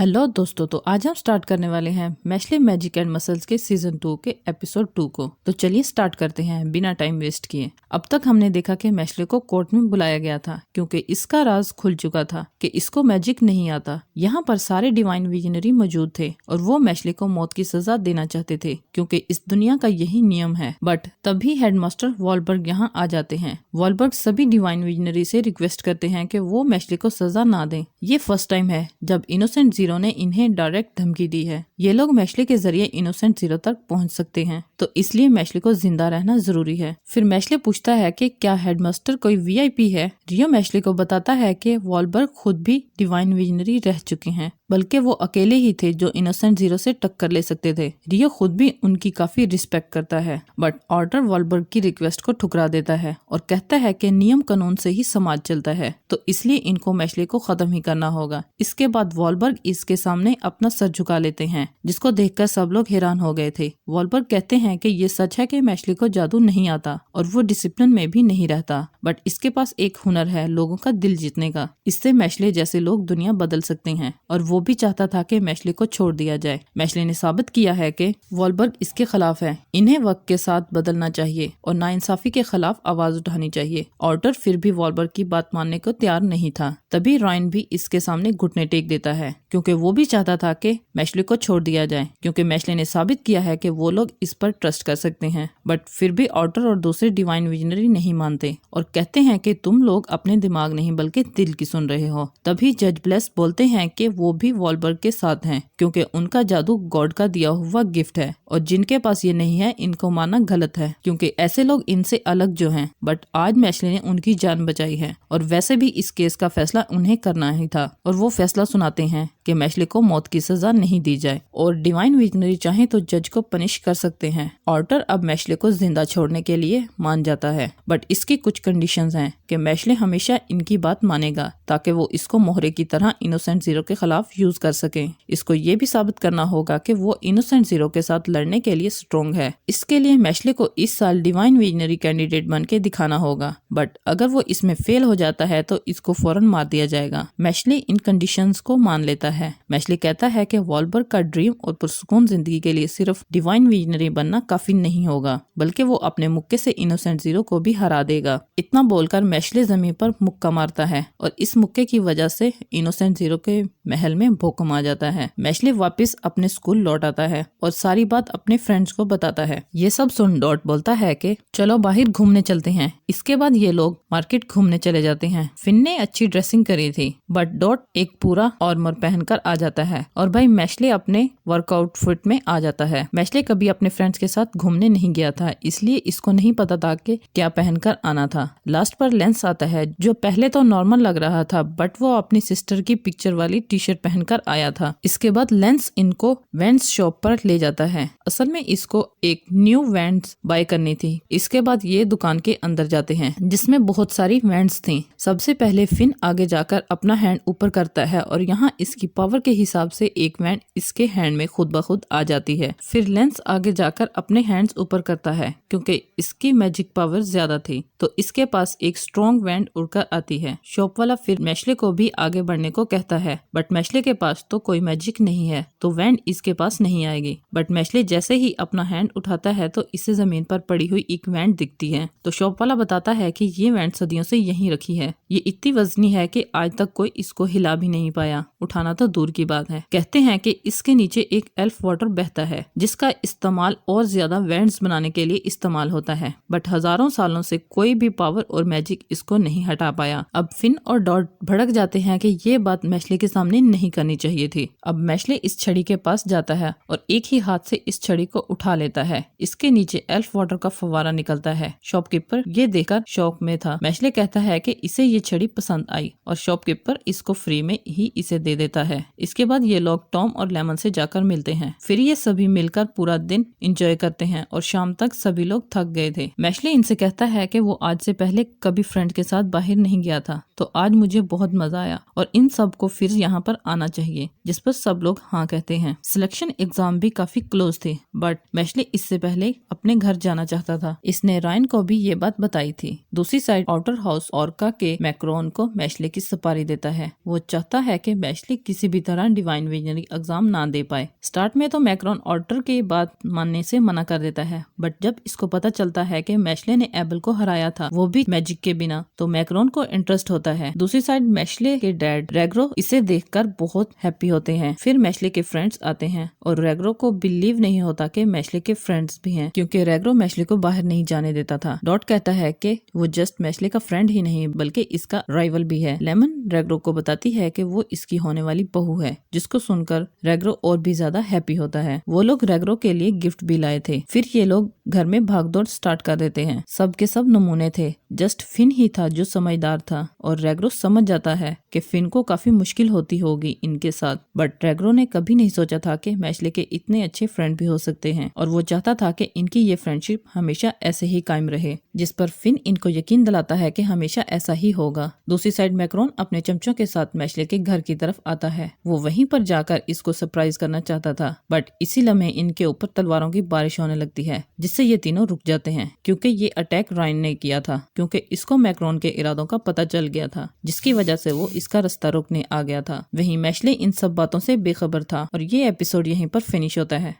Hello दोस्तों, तो आज हम स्टार्ट करने वाले हैं मैश्ले मैजिक एंड मसल्स के सीजन 2 के एपिसोड 2 को। तो चलिए स्टार्ट करते हैं बिना टाइम वेस्ट किए। अब तक हमने देखा कि मैश्ले को कोर्ट में बुलाया गया था क्योंकि इसका राज खुल चुका था कि इसको मैजिक नहीं आता। यहाँ पर सारे डिवाइन विजनरी मौजूद थे और वो मैश्ले को मौत की सजा देना चाहते थे क्योंकि इस दुनिया का यही नियम है। बट तभी हेडमास्टर वॉलबर्ग यहाँ आ जाते हैं। वॉलबर्ग सभी डिवाइन विजनरी से रिक्वेस्ट करते हैं कि वो मैश्ले को सजा ना दें। ये फर्स्ट टाइम है जब इनोसेंट जीरो ने इन्हें डायरेक्ट धमकी दी है। ये लोग मैश्ले के जरिए इनोसेंट जीरो तक पहुंच सकते हैं, तो इसलिए मैश्ले को जिंदा रहना जरूरी है। फिर मैश्ले पूछता है कि क्या हेडमास्टर कोई वीआईपी है। रियो मैश्ले को बताता है कि वॉलबर्ग खुद भी डिवाइन विजनरी रह चुके हैं, बल्कि वो अकेले ही थे जो इनोसेंट जीरो से टक्कर ले सकते थे। रियो खुद भी उनकी काफी रिस्पेक्ट करता है, बट ऑर्डर वॉलबर्ग की रिक्वेस्ट को ठुकरा देता है और कहता है कि नियम कानून से ही समाज चलता है, तो इसलिए इनको मैश्ले को खत्म ही करना होगा। इसके बाद वॉलबर्ग इसके सामने अपना सर झुका लेते हैं, जिसको देखकर सब लोग हैरान हो गए थे। वॉलबर्ग कहते हैं कि ये सच है कि मैश्ले को जादू नहीं आता और वो डिसिप्लिन में भी नहीं रहता, बट इसके पास एक हुनर है लोगों का दिल जीतने का। इससे मैश्ले जैसे लोग दुनिया बदल सकते हैं और वो भी चाहता था कि मैश्ले को छोड़ दिया जाए। मैश्ले ने साबित किया है कि वॉलबर्ग इसके खिलाफ है। इन्हें वक्त के साथ बदलना चाहिए और नाइंसाफी के खिलाफ आवाज उठानी चाहिए। ऑर्डर फिर भी वॉलबर्ग की बात मानने को तैयार नहीं था। तभी रायन भी इसके सामने घुटने टेक देता है क्योंकि वो भी चाहता था कि मैश्ले को छोड़ दिया जाए, क्योंकि मैश्ले ने साबित किया है कि वो लोग इस पर ट्रस्ट कर सकते हैं। बट फिर भी ऑर्डर और दूसरे डिवाइन विजनरी नहीं मानते और कहते हैं कि तुम लोग अपने दिमाग नहीं बल्कि दिल की सुन रहे हो। तभी जज ब्लेस बोलते हैं कि वो भी वॉलबर्ग के साथ हैं क्योंकि उनका जादू गॉड का दिया हुआ गिफ्ट है और जिनके पास ये नहीं है इनको मानना गलत है क्योंकि ऐसे लोग इनसे अलग जो हैं। बट आज मैश्ले ने उनकी जान बचाई है और वैसे भी इस केस का फैसला उन्हें करना ही था और वो फैसला सुनाते हैं कि मैश्ले को मौत की सजा नहीं दी जाए और डिवाइन विजनरी चाहे तो जज को पनिश कर सकते हैं। ऑर्डर अब मैश्ले को जिंदा छोड़ने के लिए मान जाता है, बट इसकी कुछ कंडीशंस हैं कि मैश्ले हमेशा इनकी बात मानेगा ताकि वो इसको मोहरे की तरह इनोसेंट जीरो के खिलाफ यूज कर सके। इसको ये भी साबित करना होगा कि वो इनोसेंट जीरो के साथ लड़ने के लिए स्ट्रॉन्ग है। इसके लिए मैश्ले को इस साल डिवाइन विजनरी कैंडिडेट बन के दिखाना होगा, बट अगर वो इसमें फेल हो जाता है तो इसको फौरन मार दिया जाएगा। मैश्ले इन कंडीशंस को मान लेता है। मैश्ले कहता है कि वॉलबर्ग का ड्रीम और पुरसुकून जिंदगी के लिए सिर्फ डिवाइन विजनरी बनना काफी नहीं होगा, बल्कि वो अपने मुक्के से इनोसेंट जीरो को भी हरा देगा। इतना बोलकर मैश्ले जमीन पर मुक्का मारता है और इस मुक्के की वजह से इनोसेंट जीरो के महल में भूकंप आ जाता है। मैश्ले वापस अपने स्कूल लौट आता है और सारी बात अपने फ्रेंड्स को बताता है। ये सब सुन डॉट बोलता है कि चलो बाहर घूमने चलते हैं। इसके बाद ये लोग मार्केट घूमने चले जाते हैं। फिन ने अच्छी ड्रेसिंग करी थी, बट डॉट एक पूरा आर्मर पहनकर आ जाता है और भाई मैश्ले अपने वर्कआउट फिट में आ जाता है। मैश्ले कभी अपने फ्रेंड्स के साथ घूमने नहीं गया था, इसलिए इसको नहीं पता था कि क्या पहनकर आना था। लास्ट पर लेंस आता है जो पहले तो नॉर्मल लग रहा था, बट वो अपनी सिस्टर की पिक्चर वाली टी शर्ट पहनकर आया था। इसके बाद लेंस इनको वैंड्स शॉप पर ले जाता है। असल में इसको एक न्यू वैंड्स बाय करनी थी। इसके बाद ये दुकान के अंदर जाते हैं जिसमें बहुत सारी वैंड्स थी। सबसे पहले फिन आगे जाकर अपना हैंड ऊपर करता है और यहाँ इसकी पावर के हिसाब से एक वैंड इसके हैंड में खुद ब खुद आ जाती है। फिर लेंस आगे जाकर अपने हैंड्स ऊपर करता है क्योंकि इसकी मैजिक पावर ज्यादा थी, तो इसके पास एक स्ट्रॉन्ग वैंड उड़कर आती है। शॉप वाला फिर मैश्ले को भी आगे बढ़ने को कहता है, बट मैश्ले के पास तो कोई मैजिक नहीं है तो वैंड इसके पास नहीं आएगी। बट मैश्ले जैसे ही अपना हैंड उठाता है तो इसे जमीन पर पड़ी हुई एक वैंड दिखती है। तो शॉप वाला बताता है कि ये वैंड सदियों से यहीं रखी है। ये इतनी वजनी है कि आज तक कोई इसको हिला भी नहीं पाया, उठाना तो दूर की बात है। कहते हैं कि इसके नीचे एक एल्फ वाटर बहता है जिसका इस्तेमाल और ज्यादा वैंड्स बनाने के लिए इस्तेमाल होता है, बट हजारों सालों से कोई भी पावर और मैजिक इसको नहीं हटा पाया। अब फिन और डॉट भड़क जाते हैं कि ये बात मैश्ले के सामने नहीं करनी चाहिए थी। अब मैश्ले इस छड़ी के पास जाता है और एक ही हाथ से इस छड़ी को उठा लेता है। इसके नीचे एल्फ वाटर का फव्वारा निकलता है। शॉपकीपर ये देखकर शॉक में था। मैश्ले कहता है कि इसे ये छड़ी पसंद आई और शॉपकीपर इसको फ्री में ही इसे दे देता है। इसके बाद ये लोग टॉम और लेमन से जाकर मिलते हैं। फिर ये सभी मिलकर पूरा दिन एंजॉय करते हैं और शाम तक सभी लोग थक गए थे। मैश्ले इनसे कहता है कि वो आज से पहले कभी फ्रेंड के साथ बाहर नहीं गया था, तो आज मुझे बहुत मजा आया और इन सब को फिर यहाँ पर आना चाहिए, जिस पर सब लोग हाँ कहते हैं। सिलेक्शन एग्जाम भी काफी क्लोज थे, बट मैश्ले इससे पहले अपने घर जाना चाहता था। इसने रायन को भी ये बात बताई थी। दूसरी साइड आउटर हाउस ऑर्का के मैक्रोन को मैश्ले की सुपारी देता है। वो चाहता है कि मैश्ले किसी किसी भी तरह डिवाइन विजनरी एग्जाम ना दे पाए। स्टार्ट में तो मैक्रोन ऑर्डर की बात मानने से मना कर देता है, बट जब इसको पता चलता है कि मैशले ने एबल को हराया था, वो भी मैजिक के बिना, तो मैक्रोन को इंटरेस्ट होता है। दूसरी साइड मैशले के डैड रेग्रो इसे देखकर बहुत हैप्पी होते हैं। फिर मैशले के फ्रेंड्स आते हैं और रेग्रो को बिलीव नहीं होता कि मैशले के फ्रेंड्स भी हैं, क्योंकि रेग्रो मैशले को बाहर नहीं जाने देता था। डॉट कहता है कि वो जस्ट मैशले का फ्रेंड ही नहीं बल्कि इसका राइवल भी है। लेमन रेग्रो को बताती है कि वो इसकी होने वाली बहू है, जिसको सुनकर रेग्रो और भी ज्यादा हैप्पी होता है। वो लोग रेग्रो के लिए गिफ्ट भी लाए थे। फिर ये लोग घर में भागदौड़ स्टार्ट कर देते हैं। सब के सब नमूने थे, जस्ट फिन ही था जो समझदार था, और रेग्रो समझ जाता है कि फिन को काफी मुश्किल होती होगी इनके साथ। बट रेग्रो ने कभी नहीं सोचा था कि मैशले के इतने अच्छे फ्रेंड भी हो सकते हैं, और वो चाहता था कि इनकी ये फ्रेंडशिप हमेशा ऐसे ही कायम रहे, जिस पर फिन इनको यकीन दिलाता है कि हमेशा ऐसा ही होगा। दूसरी साइड मैक्रोन अपने चमचों के साथ मैशले के घर की तरफ आता है। वो वहीं पर जाकर इसको सरप्राइज करना चाहता था, बट इसी लम्हे इनके ऊपर तलवारों की बारिश होने लगती है, जिससे ये तीनों रुक जाते हैं, क्योंकि ये अटैक रायन ने किया था, क्योंकि इसको मैक्रोन के इरादों का पता चल गया था, जिसकी वजह से वो इसका रास्ता रोकने आ गया था। वहीं मैशले इन सब बातों से बेखबर था, और ये एपिसोड यहीं पर फिनिश होता है।